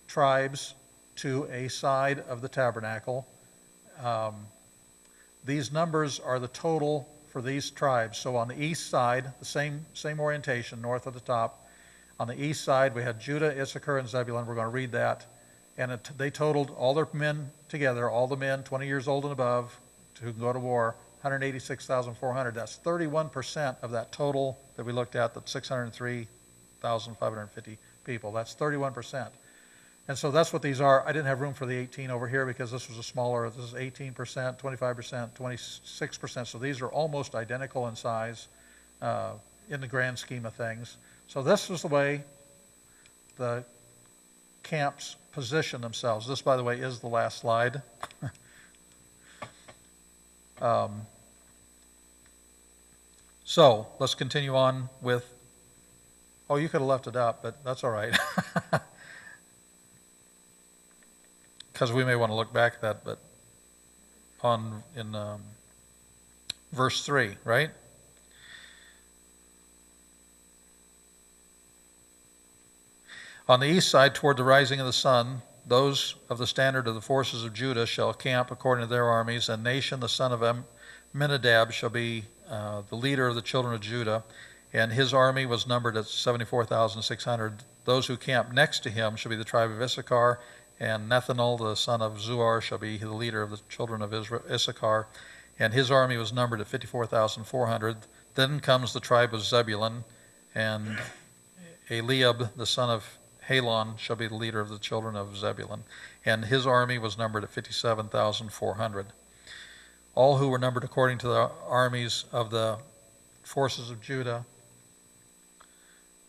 tribes to a side of the tabernacle. These numbers are the total for these tribes. So on the east side, the same orientation, north of the top. On the east side, we had Judah, Issachar, and Zebulun. We're going to read that. And they totaled all their men together, all the men 20 years old and above who can go to war, 186,400. That's 31% of that total that we looked at, that's 603,550 people. That's 31%. And so that's what these are. I didn't have room for the 18 over here because this was a smaller, this is 18%, 25%, 26%. So these are almost identical in size in the grand scheme of things. So this was the way the camps position themselves. This, by the way, is the last slide. So let's continue on with, oh, you could have left it up, but that's all right. Because we may want to look back at that, but in verse 3, right? On the east side, toward the rising of the sun, those of the standard of the forces of Judah shall camp according to their armies, and Nahshon the son of Amminadab shall be the leader of the children of Judah, and his army was numbered at 74,600. Those who camp next to him shall be the tribe of Issachar, and Nethanel the son of Zuar shall be the leader of the children of Issachar, and his army was numbered at 54,400. Then comes the tribe of Zebulun, and Eliab the son of Halon shall be the leader of the children of Zebulun, and his army was numbered at 57,400. All who were numbered according to the armies of the forces of Judah,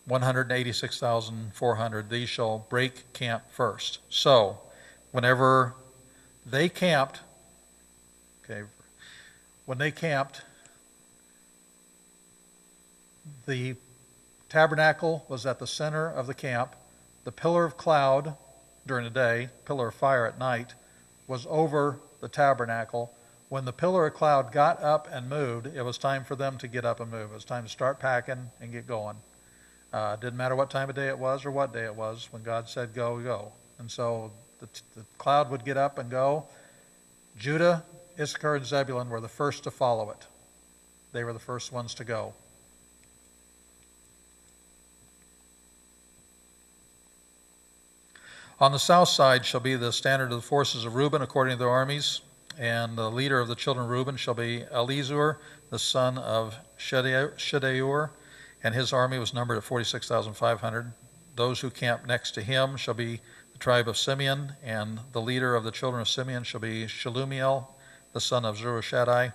186,400. These shall break camp first. So, whenever they camped, the tabernacle was at the center of the camp. The pillar of cloud during the day, pillar of fire at night, was over the tabernacle. When the pillar of cloud got up and moved, it was time for them to get up and move. It was time to start packing and get going. Didn't matter what time of day it was or what day it was. When God said go, go. And so the cloud would get up and go. Judah, Issachar, and Zebulun were the first to follow it. They were the first ones to go. On the south side shall be the standard of the forces of Reuben according to their armies, and the leader of the children of Reuben shall be Elizur, the son of Shedeur, and his army was numbered at 46,500. Those who camp next to him shall be the tribe of Simeon, and the leader of the children of Simeon shall be Shelumiel, the son of Zurishaddai,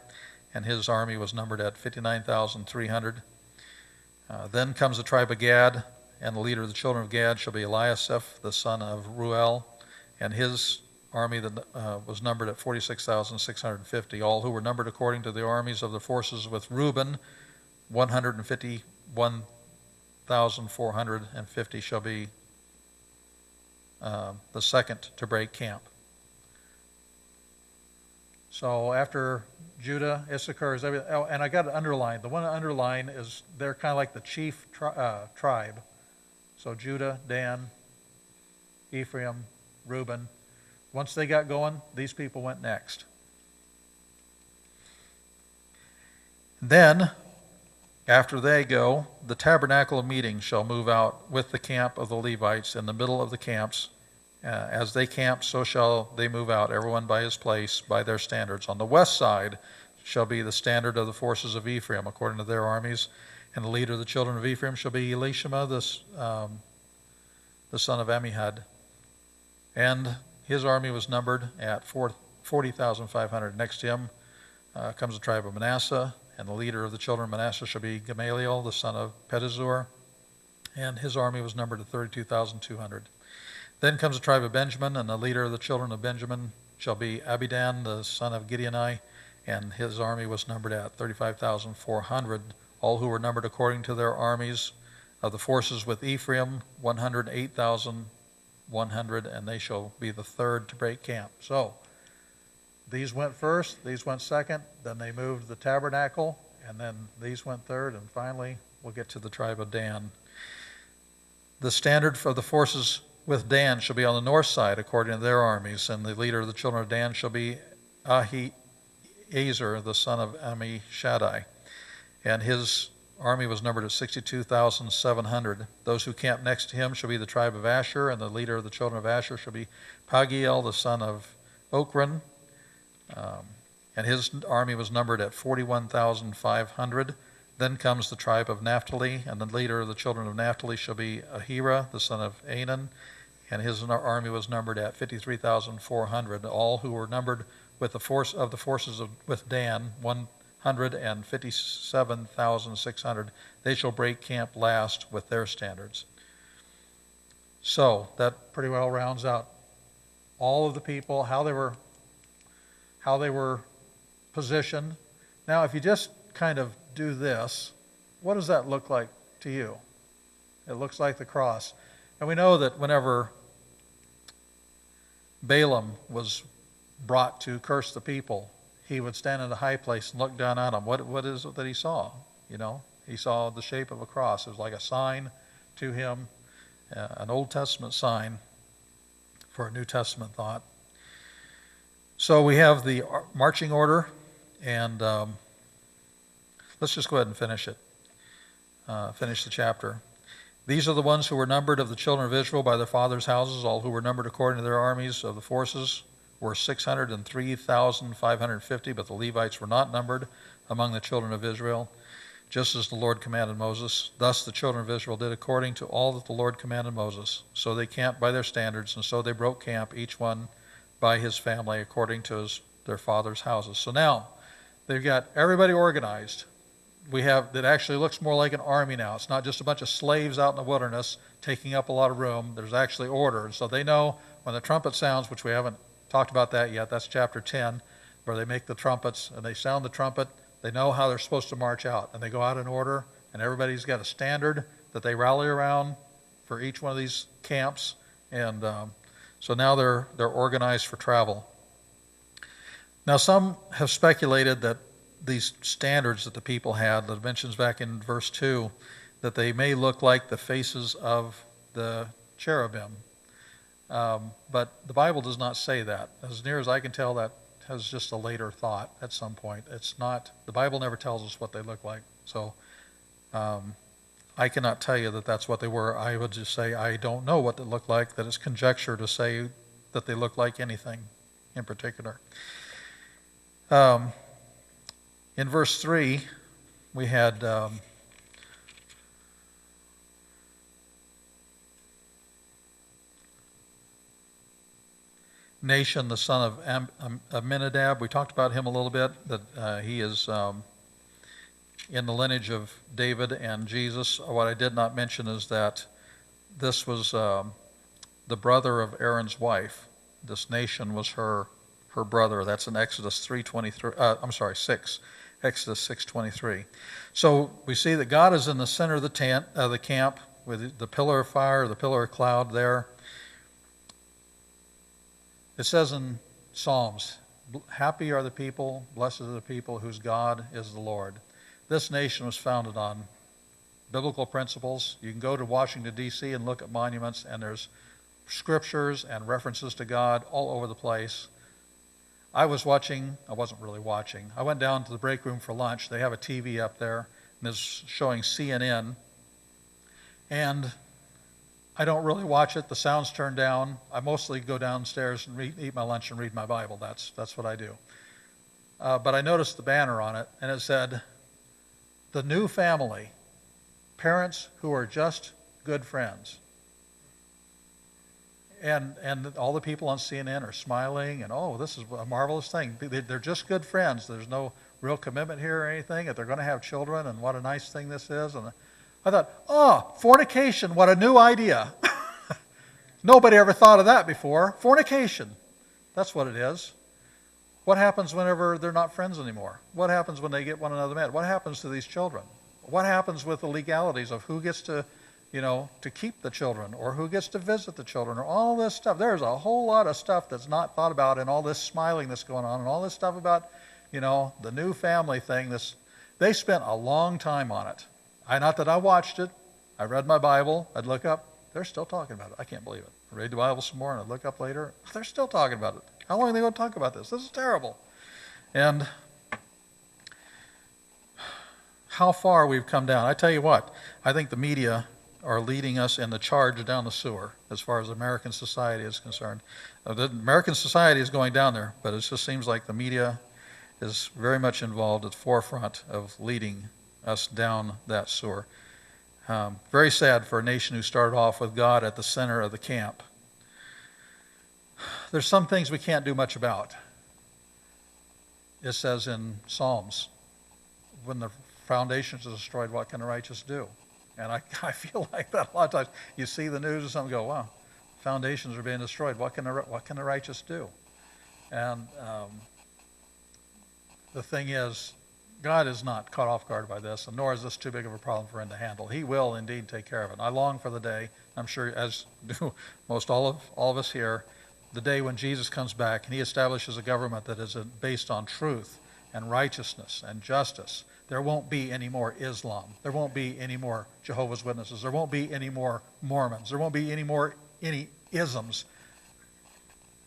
and his army was numbered at 59,300. Then comes the tribe of Gad, and the leader of the children of Gad shall be Eliasaph, the son of Ruel, and his army was numbered at 46,650. All who were numbered according to the armies of the forces with Reuben, 151,450 shall be the second to break camp. So after Judah, Issachar, and I got to underline. The one to underline is they're kind of like the chief tribe. So Judah, Dan, Ephraim, Reuben. Once they got going, these people went next. Then, after they go, the tabernacle of meeting shall move out with the camp of the Levites in the middle of the camps. As they camp, so shall they move out, everyone by his place, by their standards. On the west side shall be the standard of the forces of Ephraim, according to their armies. And the leader of the children of Ephraim shall be Elishama, the son of Ammihud. And his army was numbered at 40,500. Next to him comes the tribe of Manasseh, and the leader of the children of Manasseh shall be Gamaliel, the son of Pedazur, and his army was numbered at 32,200. Then comes the tribe of Benjamin, and the leader of the children of Benjamin shall be Abidan, the son of Gideoni, and his army was numbered at 35,400. All who were numbered according to their armies of the forces with Ephraim, 108,100, and they shall be the third to break camp. So, these went first, these went second, then they moved the tabernacle, and then these went third, and finally we'll get to the tribe of Dan. The standard for the forces with Dan shall be on the north side according to their armies, and the leader of the children of Dan shall be Ahiezer, the son of Ammishaddai. And his army was numbered at 62,700. Those who camp next to him shall be the tribe of Asher, and the leader of the children of Asher shall be Pagiel, the son of Ochran. and his army was numbered at 41,500. Then comes the tribe of Naphtali, and the leader of the children of Naphtali shall be Ahira, the son of Anan, and his army was numbered at 53,400. All who were numbered with the force of the forces with Dan, 157,600. They shall break camp last with their standards. So that pretty well rounds out all of the people, how they were positioned. Now, if you just kind of do this, what does that look like to you? It looks like the cross. And we know that whenever Balaam was brought to curse the people, he would stand in a high place and look down at them. What is it that he saw? You know, he saw the shape of a cross. It was like a sign to him, an Old Testament sign for a New Testament thought. So we have the marching order, and let's just go ahead and finish it. Finish the chapter. These are the ones who were numbered of the children of Israel by their fathers' houses. All who were numbered according to their armies of the forces were 603,550, but the Levites were not numbered among the children of Israel, just as the Lord commanded Moses. Thus the children of Israel did according to all that the Lord commanded Moses. So they camped by their standards, and so they broke camp, each one by his family, according to their fathers' houses. So now they've got everybody organized. We have, that actually looks more like an army now. It's not just a bunch of slaves out in the wilderness taking up a lot of room. There's actually order. And so they know when the trumpet sounds, which we haven't talked about that yet. That's chapter 10, where they make the trumpets and they sound the trumpet. They know how they're supposed to march out, and they go out in order, and everybody's got a standard that they rally around for each one of these camps. And so now they're organized for travel. Now some have speculated that these standards that the people had, that mentions back in verse 2, that they may look like the faces of the cherubim. But the Bible does not say that. As near as I can tell, that has just a later thought at some point. It's not, the Bible never tells us what they look like. So I cannot tell you that that's what they were. I would just say I don't know what they look like, that it's conjecture to say that they look like anything in particular. In verse 3, we had Nahshon, the son of Amminadab. We talked about him a little bit, that he is in the lineage of David and Jesus. What I did not mention is that this was the brother of Aaron's wife. This Nahshon was her brother. That's in Exodus 6. Exodus 6:23. So we see that God is in the center of the camp with the pillar of fire, the pillar of cloud there. It says in Psalms, happy are the people, blessed are the people whose God is the Lord. This nation was founded on biblical principles. You can go to Washington, D.C. and look at monuments, and there's scriptures and references to God all over the place. I wasn't really watching. I went down to the break room for lunch. They have a TV up there, and it's showing CNN. And I don't really watch it. The sound's turned down. I mostly go downstairs and eat my lunch and read my Bible. That's what I do. But I noticed the banner on it, and it said, "The new family, parents who are just good friends." And all the people on CNN are smiling, and oh, this is a marvelous thing. They're just good friends. There's no real commitment here or anything, that they're going to have children, and what a nice thing this is. And I thought, oh, fornication, what a new idea. Nobody ever thought of that before. Fornication, that's what it is. What happens whenever they're not friends anymore? What happens when they get one another mad? What happens to these children? What happens with the legalities of who gets to keep the children, or who gets to visit the children, or all this stuff? There's a whole lot of stuff that's not thought about in all this smiling that's going on, and all this stuff about, the new family thing. They spent a long time on it. Not that I watched it. I read my Bible. I'd look up. They're still talking about it. I can't believe it. I read the Bible some more, and I'd look up later. They're still talking about it. How long are they going to talk about this? This is terrible. And how far we've come down. I tell you what, I think the media are leading us in the charge down the sewer as far as American society is concerned. The American society is going down there, but it just seems like the media is very much involved at the forefront of leading us down that sewer. Very sad for a nation who started off with God at the center of the camp. There's some things we can't do much about. It says in Psalms, when the foundations are destroyed, what can the righteous do? And I feel like that a lot of times. You see the news or something, go, wow, foundations are being destroyed. What can the righteous do? And the thing is, God is not caught off guard by this, and nor is this too big of a problem for him to handle. He will indeed take care of it. And I long for the day, I'm sure as do most all of us here, the day when Jesus comes back and he establishes a government that is based on truth and righteousness and justice. There won't be any more Islam. There won't be any more Jehovah's Witnesses. There won't be any more Mormons. There won't be any isms.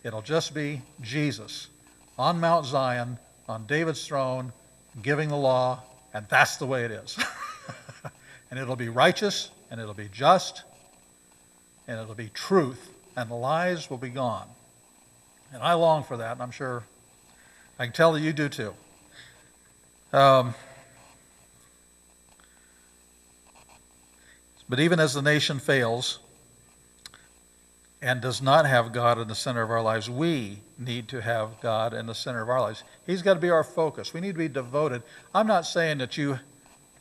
It'll just be Jesus on Mount Zion, on David's throne, giving the law, and that's the way it is. And it'll be righteous, and it'll be just, and it'll be truth, and the lies will be gone. And I long for that, and I'm sure I can tell that you do too. But even as the nation fails and does not have God in the center of our lives, we need to have God in the center of our lives. He's got to be our focus. We need to be devoted. I'm not saying that you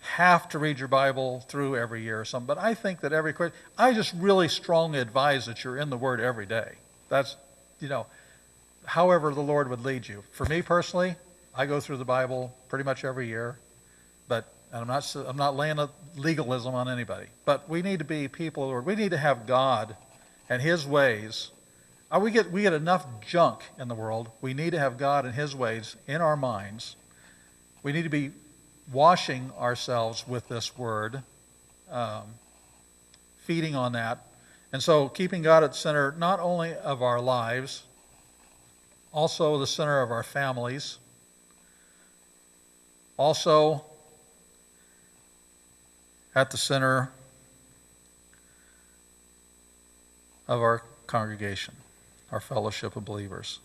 have to read your Bible through every year or something, but I think that I just really strongly advise that you're in the Word every day. That's, however the Lord would lead you. For me personally, I go through the Bible pretty much every year, and I'm not laying a legalism on anybody. But we need to be people, we need to have God and his ways. We get enough junk in the world. We need to have God and his ways in our minds. We need to be washing ourselves with this word, feeding on that. And so keeping God at the center not only of our lives, also the center of our families, also at the center of our congregation, our fellowship of believers.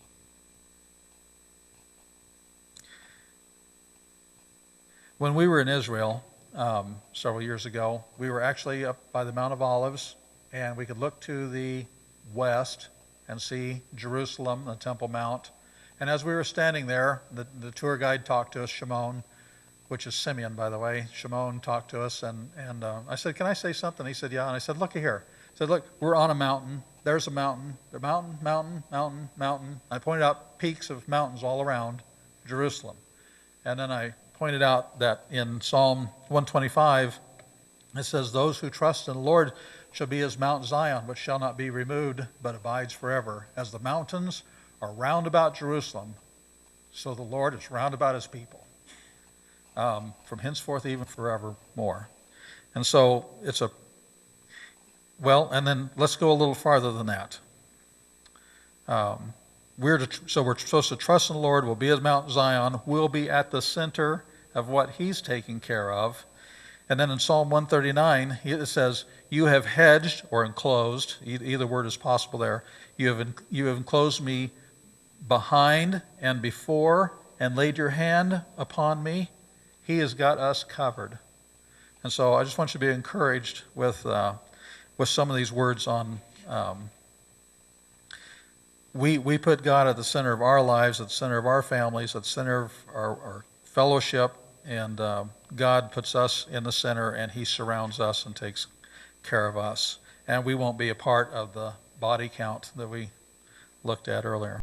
When we were in Israel several years ago, we were actually up by the Mount of Olives, and we could look to the west and see Jerusalem, the Temple Mount. And as we were standing there, the tour guide talked to us, Shimon, which is Simeon, by the way. Shimon talked to us, and I said, can I say something? He said, yeah. And I said, look here. I said, look, we're on a mountain. There's a mountain. The mountain, mountain, mountain, mountain. I pointed out peaks of mountains all around Jerusalem. And then I pointed out that in Psalm 125, it says, those who trust in the Lord shall be as Mount Zion, which shall not be removed, but abides forever. As the mountains are round about Jerusalem, so the Lord is round about his people. From henceforth even forevermore. And so and then let's go a little farther than that. We're supposed to trust in the Lord. We'll be as Mount Zion. We'll be at the center of what he's taking care of. And then in Psalm 139, it says, you have hedged or enclosed, either word is possible there, you have enclosed me behind and before and laid your hand upon me. He has got us covered. And so I just want you to be encouraged with some of these words on, we put God at the center of our lives, at the center of our families, at the center of our fellowship, and God puts us in the center, and he surrounds us and takes care of us. And we won't be a part of the body count that we looked at earlier.